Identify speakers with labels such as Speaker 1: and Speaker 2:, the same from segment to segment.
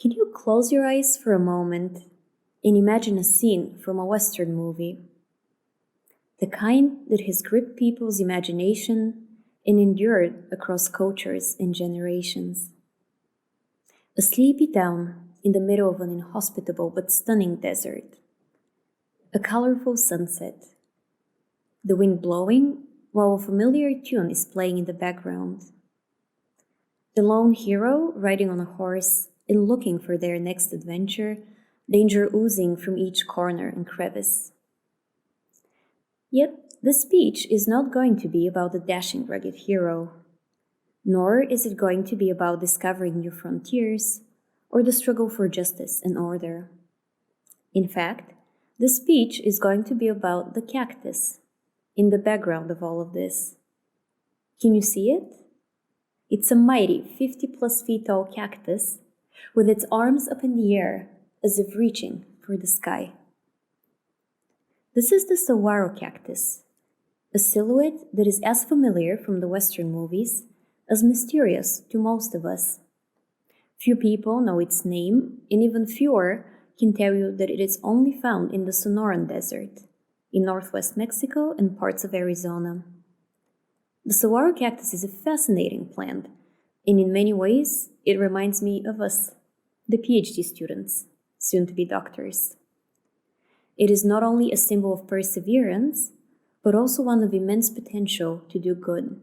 Speaker 1: Can you close your eyes for a moment and imagine a scene from a Western movie? The kind that has gripped people's imagination and endured across cultures and generations. A sleepy town in the middle of an inhospitable but stunning desert. A colorful sunset. The wind blowing while a familiar tune is playing in the background. The lone hero riding on a horse and looking for their next adventure, danger oozing from each corner and crevice. Yet, the speech is not going to be about the dashing rugged hero, nor is it going to be about discovering new frontiers or the struggle for justice and order. In fact, the speech is going to be about the cactus in the background of all of this. Can you see it? It's a mighty 50+ feet tall cactus with its arms up in the air as if reaching for the sky. This is the saguaro cactus, a silhouette that is as familiar from the Western movies as mysterious to most of us. Few people know its name, and even fewer can tell you that it is only found in the Sonoran Desert, in northwest Mexico and parts of Arizona. The saguaro cactus is a fascinating plant, and in many ways, it reminds me of us, the Ph.D. students, soon to be doctors. It is not only a symbol of perseverance, but also one of immense potential to do good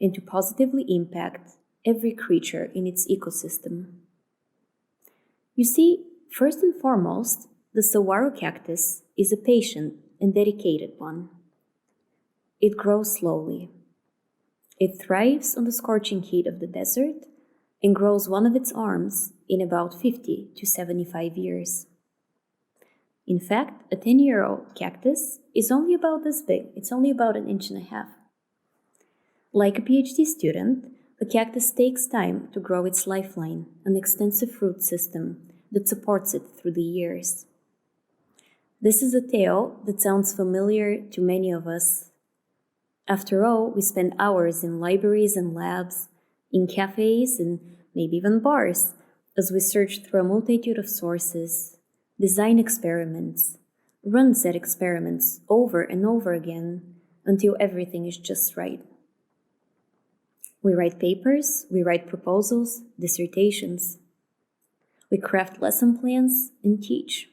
Speaker 1: and to positively impact every creature in its ecosystem. You see, first and foremost, the saguaro cactus is a patient and dedicated one. It grows slowly. It thrives on the scorching heat of the desert and grows one of its arms in about 50 to 75 years. In fact, a 10-year-old cactus is only about this big. It's only about 1.5 inches. Like a PhD student, the cactus takes time to grow its lifeline, an extensive root system that supports it through the years. This is a tale that sounds familiar to many of us. After all, we spend hours in libraries and labs, in cafes and maybe even bars, as we search through a multitude of sources, design experiments, run said experiments over and over again until everything is just right. We write papers, we write proposals, dissertations. We craft lesson plans and teach.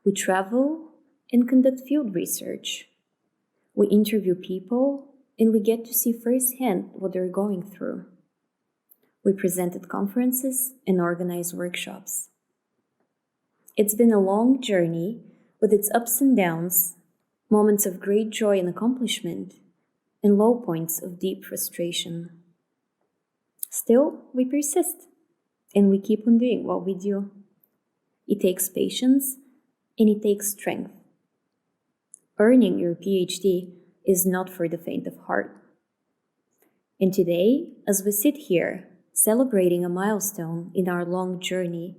Speaker 1: We travel and conduct field research. We interview people and we get to see firsthand what they're going through. We present at conferences and organize workshops. It's been a long journey with its ups and downs, moments of great joy and accomplishment, and low points of deep frustration. Still, we persist and we keep on doing what we do. It takes patience and it takes strength. Earning your PhD is not for the faint of heart. And today, as we sit here celebrating a milestone in our long journey,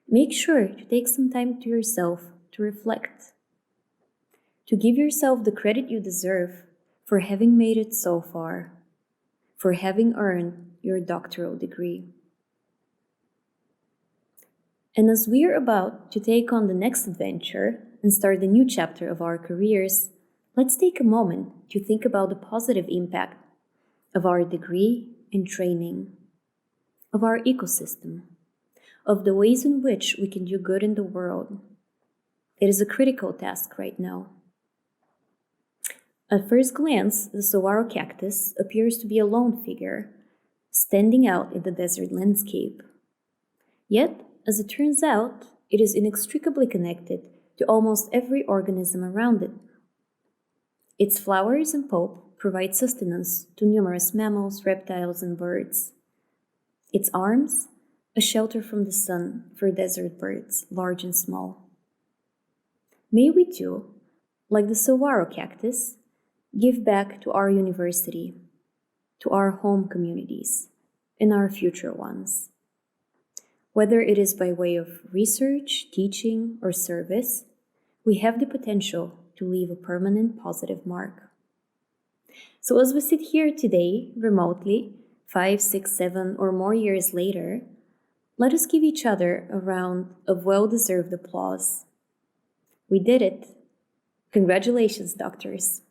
Speaker 1: make sure to take some time to yourself to reflect, to give yourself the credit you deserve for having made it so far, for having earned your doctoral degree. And as we are about to take on the next adventure and start the new chapter of our careers, let's take a moment to think about the positive impact of our degree and training, of our ecosystem, of the ways in which we can do good in the world. It is a critical task right now. At first glance, the saguaro cactus appears to be a lone figure, standing out in the desert landscape. Yet, as it turns out, it is inextricably connected to almost every organism around it. Its flowers and pulp provide sustenance to numerous mammals, reptiles, and birds. Its arms, a shelter from the sun for desert birds, large and small. May we too, like the saguaro cactus, give back to our university, to our home communities, and our future ones. Whether it is by way of research, teaching, or service, we have the potential to leave a permanent positive mark. So as we sit here today, remotely, 5, 6, 7, or more years later, Let us give each other a round of well-deserved applause. We did it. Congratulations, doctors.